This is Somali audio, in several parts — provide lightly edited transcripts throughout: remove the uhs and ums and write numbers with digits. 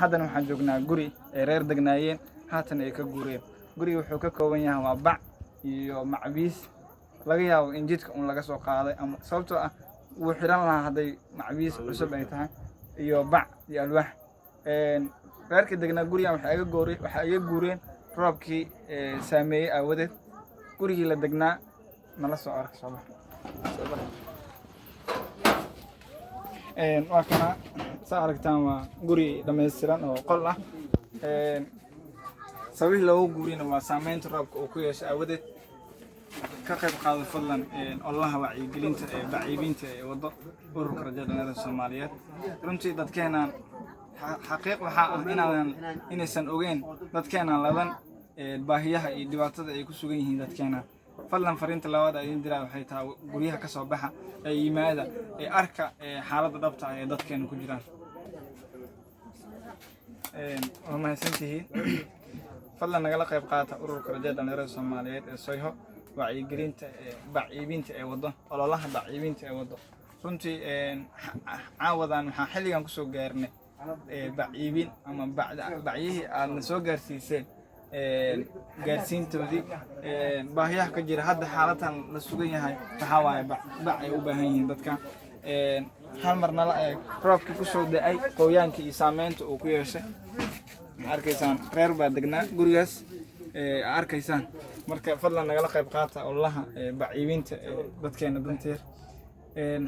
haddana waxaan joognaa guri ay reer degnaayeen haatan ay ka guureen. Guriga wuxuu ka kooban yahay waa bac iyo macbiis laga yaabo in jidka laga soo qaaday ama sababtoo ah wuu xiran lahaa hadday macbiis cusub ay tahay iyo bac iyo alwaax. reerka degnaa gurigan waxa iga guureen roobkii saameeyay aawadeed. gurigii la degnaa nala soo arka soo bax waa kana saa aragtaan waa guri dhammaystiran oo qol ah. sababihii loogu guuriyna waa saameynta roobka uu ku yeeshay aawadeed. ka qayb qaado fadlan ololaha wacyigelinta baciibinta ee wado ururka rajada dhalinyarada Soomaaliyeed. runtii dadkeenan xaqiiq waxaa ah inaysan ogeyn dadkeenan laban baahiyaha iyo dhibaatada ay ku sugan yihiin dadkeenan. fadlan fariinta labaad ay diraa waxay tahay guryaha ka soo baxa ee yimaada ee arka xaaladda dhabta ah ee dadkeena ku jiraan. waa mahadsantihiin. fadlan nagala qayb qaata ururka rajada dhalinyarada Soomaaliyeed ee Soyho wacyigelinta baciibinta ee wado ololaha baciibinta ee wado. runtii caawadan waxaan xilligan ku soo gaarnay baciibin ama bacyihii aadna soo gaarsiiseen gaarsiintoodii baahiyaha ka jira hadda xaaladdan la sugan yahay waxaa waaye bac ay u baahan yihiin dadka. hal mar nala eeg roobkii ku soo da'ay qoyaankii iyo saameynta uu ku yeeshay. arkaysaan reer baa degnaa gurigaas arkaysaan. marka fadlan nagala qayb qaata ololaha baciibinta dadkeena danteer.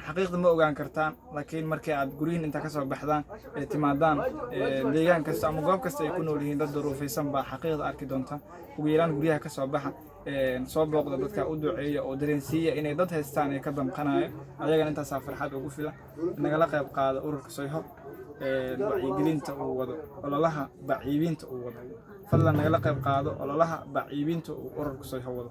xaqiiqda ma ogaan kartaan laakiin markii aad gurihiin inta ka soo baxdaan timaadaan deegaan kasta ama goob kasta ay ku nool yihiin dad duruufaysan baa xaqiiqda arki doontaan. ugu yaraan guryaha ka soo baxa soo booqda dadka u duceeya oo dareensiiya inay dad haystaan ee ka damqanayo ayagana intaasaa farxad ugu filan. nagala qayb qaada ururka Soyho wacyigelinta uu wado ololaha baciibinta uu wado. fadlan nagala qayb qaado ololaha baciibinta uu ururka Soyho wado.